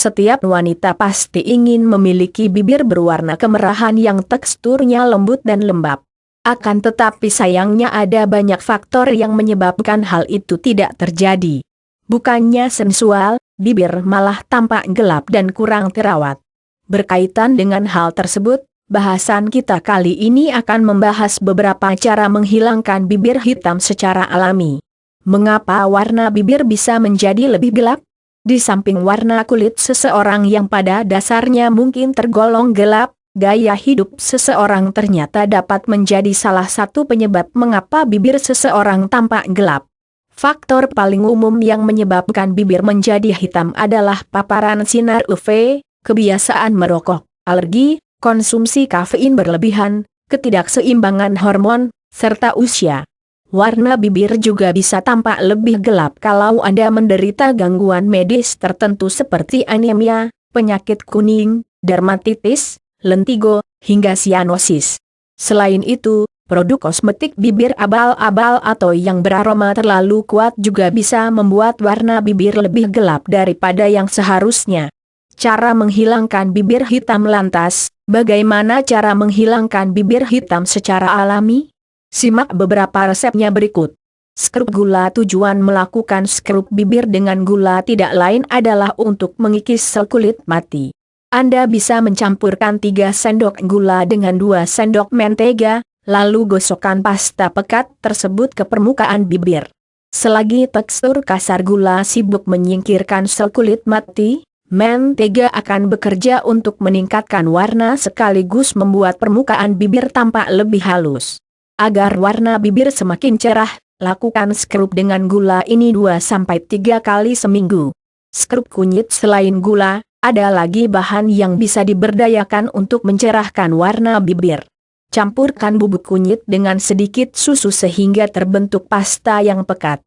Setiap wanita pasti ingin memiliki bibir berwarna kemerahan yang teksturnya lembut dan lembab. Akan tetapi sayangnya ada banyak faktor yang menyebabkan hal itu tidak terjadi. Bukannya sensual, bibir malah tampak gelap dan kurang terawat. Berkaitan dengan hal tersebut, bahasan kita kali ini akan membahas beberapa cara menghilangkan bibir hitam secara alami. Mengapa warna bibir bisa menjadi lebih gelap? Di samping warna kulit seseorang yang pada dasarnya mungkin tergolong gelap, gaya hidup seseorang ternyata dapat menjadi salah satu penyebab mengapa bibir seseorang tampak gelap. Faktor paling umum yang menyebabkan bibir menjadi hitam adalah paparan sinar UV, kebiasaan merokok, alergi, konsumsi kafein berlebihan, ketidakseimbangan hormon, serta usia. Warna bibir juga bisa tampak lebih gelap kalau Anda menderita gangguan medis tertentu seperti anemia, penyakit kuning, dermatitis, lentigo, hingga sianosis. Selain itu, produk kosmetik bibir abal-abal atau yang beraroma terlalu kuat juga bisa membuat warna bibir lebih gelap daripada yang seharusnya. Cara menghilangkan bibir hitam lantas, bagaimana cara menghilangkan bibir hitam secara alami? Simak beberapa resepnya berikut. Skrup gula. Tujuan melakukan skrup bibir dengan gula tidak lain adalah untuk mengikis sel kulit mati. Anda bisa mencampurkan 3 sendok gula dengan 2 sendok mentega, lalu gosokkan pasta pekat tersebut ke permukaan bibir. Selagi tekstur kasar gula sibuk menyingkirkan sel kulit mati, mentega akan bekerja untuk meningkatkan warna sekaligus membuat permukaan bibir tampak lebih halus. Agar warna bibir semakin cerah, lakukan skrup dengan gula ini 2-3 kali seminggu. Skrup kunyit. Selain gula, ada lagi bahan yang bisa diberdayakan untuk mencerahkan warna bibir. Campurkan bubuk kunyit dengan sedikit susu sehingga terbentuk pasta yang pekat.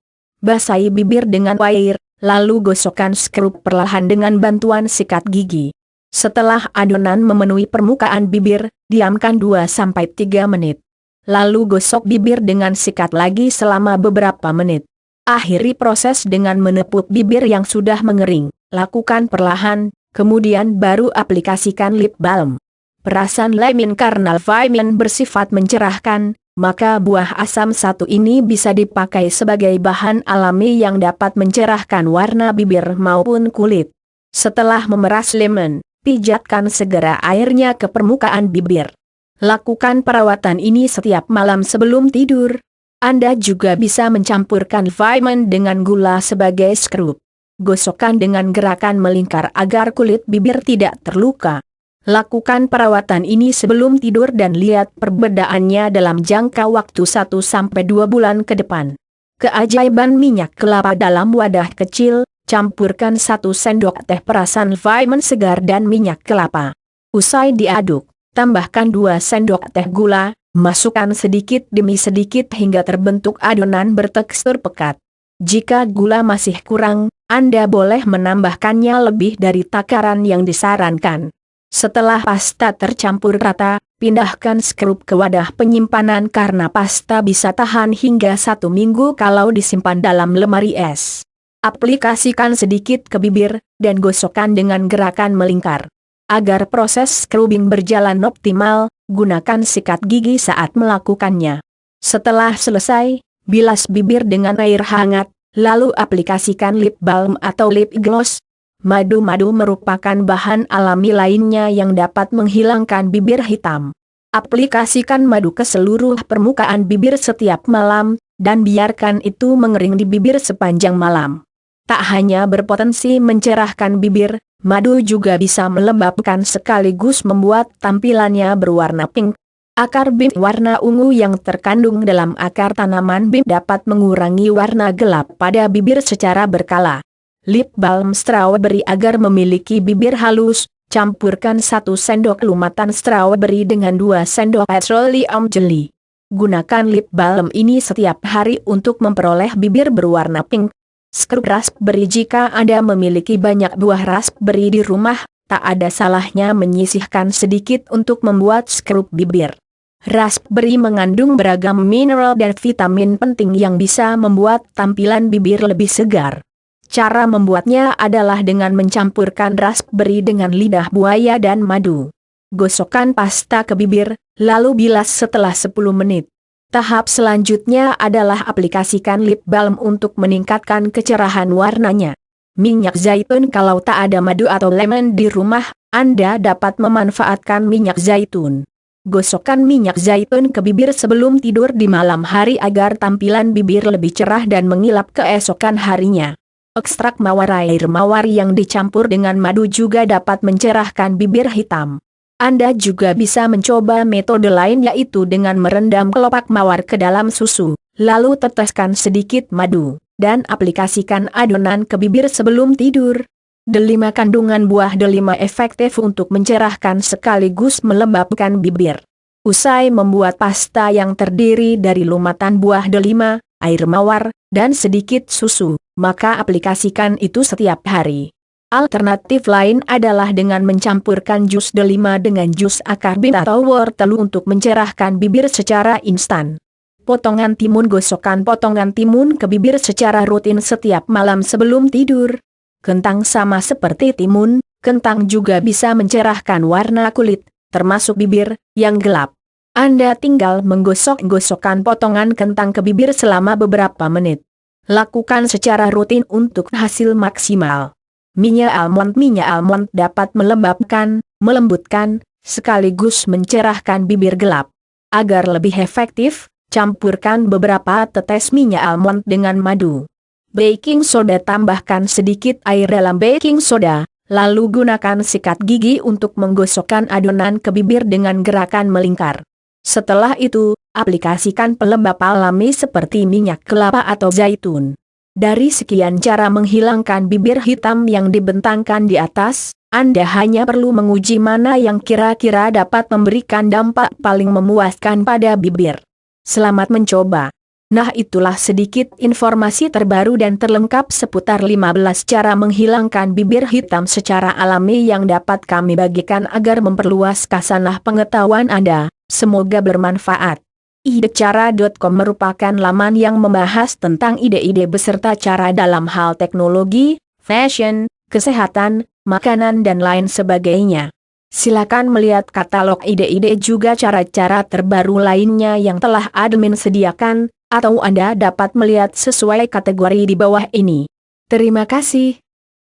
Basahi bibir dengan air, lalu gosokkan skrup perlahan dengan bantuan sikat gigi. Setelah adonan memenuhi permukaan bibir, diamkan 2-3 menit. Lalu gosok bibir dengan sikat lagi selama beberapa menit. Akhiri proses dengan menepuk bibir yang sudah mengering. Lakukan perlahan, kemudian baru aplikasikan lip balm. Perasan lemon karena vitamin bersifat mencerahkan, maka buah asam satu ini bisa dipakai sebagai bahan alami yang dapat mencerahkan warna bibir maupun kulit. Setelah memeras lemon, pijatkan segera airnya ke permukaan bibir. Lakukan perawatan ini setiap malam sebelum tidur. Anda juga bisa mencampurkan vitamin dengan gula sebagai skrup. Gosokkan dengan gerakan melingkar agar kulit bibir tidak terluka. Lakukan perawatan ini sebelum tidur dan lihat perbedaannya dalam jangka waktu 1-2 bulan ke depan. Keajaiban minyak kelapa dalam wadah kecil, campurkan 1 sendok teh perasan vitamin segar dan minyak kelapa. Usai diaduk, tambahkan 2 sendok teh gula, masukkan sedikit demi sedikit hingga terbentuk adonan bertekstur pekat. Jika gula masih kurang, Anda boleh menambahkannya lebih dari takaran yang disarankan. Setelah pasta tercampur rata, pindahkan skrup ke wadah penyimpanan karena pasta bisa tahan hingga 1 minggu kalau disimpan dalam lemari es. Aplikasikan sedikit ke bibir, dan gosokkan dengan gerakan melingkar. Agar proses scrubbing berjalan optimal, gunakan sikat gigi saat melakukannya. Setelah selesai, bilas bibir dengan air hangat, lalu aplikasikan lip balm atau lip gloss. Madu-madu merupakan bahan alami lainnya yang dapat menghilangkan bibir hitam. Aplikasikan madu ke seluruh permukaan bibir setiap malam, dan biarkan itu mengering di bibir sepanjang malam. Tak hanya berpotensi mencerahkan bibir, madu juga bisa melembabkan sekaligus membuat tampilannya berwarna pink. Akar bim warna ungu yang terkandung dalam akar tanaman bim dapat mengurangi warna gelap pada bibir secara berkala. Lip balm strawberry. Agar memiliki bibir halus, campurkan 1 sendok lumatan strawberry dengan 2 sendok petroleum jelly. Gunakan lip balm ini setiap hari untuk memperoleh bibir berwarna pink. Skrup raspberry. Jika Anda memiliki banyak buah raspberry di rumah, tak ada salahnya menyisihkan sedikit untuk membuat skrup bibir. Raspberry mengandung beragam mineral dan vitamin penting yang bisa membuat tampilan bibir lebih segar. Cara membuatnya adalah dengan mencampurkan raspberry dengan lidah buaya dan madu. Gosokkan pasta ke bibir, lalu bilas setelah 10 menit. Tahap selanjutnya adalah aplikasikan lip balm untuk meningkatkan kecerahan warnanya. Minyak zaitun. Kalau tak ada madu atau lemon di rumah, Anda dapat memanfaatkan minyak zaitun. Gosokkan minyak zaitun ke bibir sebelum tidur di malam hari agar tampilan bibir lebih cerah dan mengilap keesokan harinya. Ekstrak mawar. Air mawar yang dicampur dengan madu juga dapat mencerahkan bibir hitam. Anda juga bisa mencoba metode lain, yaitu dengan merendam kelopak mawar ke dalam susu, lalu teteskan sedikit madu, dan aplikasikan adonan ke bibir sebelum tidur. Delima. Kandungan buah delima efektif untuk mencerahkan sekaligus melembabkan bibir. Usai membuat pasta yang terdiri dari lumatan buah delima, air mawar, dan sedikit susu, maka aplikasikan itu setiap hari. Alternatif lain adalah dengan mencampurkan jus delima dengan jus akar bin atau wortel untuk mencerahkan bibir secara instan. Potongan timun. Gosokkan potongan timun ke bibir secara rutin setiap malam sebelum tidur. Kentang. Sama seperti timun, kentang juga bisa mencerahkan warna kulit, termasuk bibir, yang gelap. Anda tinggal menggosok-gosokkan potongan kentang ke bibir selama beberapa menit. Lakukan secara rutin untuk hasil maksimal. Minyak almond. Minyak almond dapat melembabkan, melembutkan, sekaligus mencerahkan bibir gelap. Agar lebih efektif, campurkan beberapa tetes minyak almond dengan madu. Baking soda. Tambahkan sedikit air dalam baking soda, lalu gunakan sikat gigi untuk menggosokkan adonan ke bibir dengan gerakan melingkar. Setelah itu, aplikasikan pelembab alami seperti minyak kelapa atau zaitun. Dari sekian cara menghilangkan bibir hitam yang dibentangkan di atas, Anda hanya perlu menguji mana yang kira-kira dapat memberikan dampak paling memuaskan pada bibir. Selamat mencoba. Nah, itulah sedikit informasi terbaru dan terlengkap seputar 15 cara menghilangkan bibir hitam secara alami yang dapat kami bagikan agar memperluas kasanah pengetahuan Anda. Semoga bermanfaat. Idecara.com merupakan laman yang membahas tentang ide-ide beserta cara dalam hal teknologi, fashion, kesehatan, makanan dan lain sebagainya. Silakan melihat katalog ide-ide juga cara-cara terbaru lainnya yang telah admin sediakan, atau Anda dapat melihat sesuai kategori di bawah ini. Terima kasih.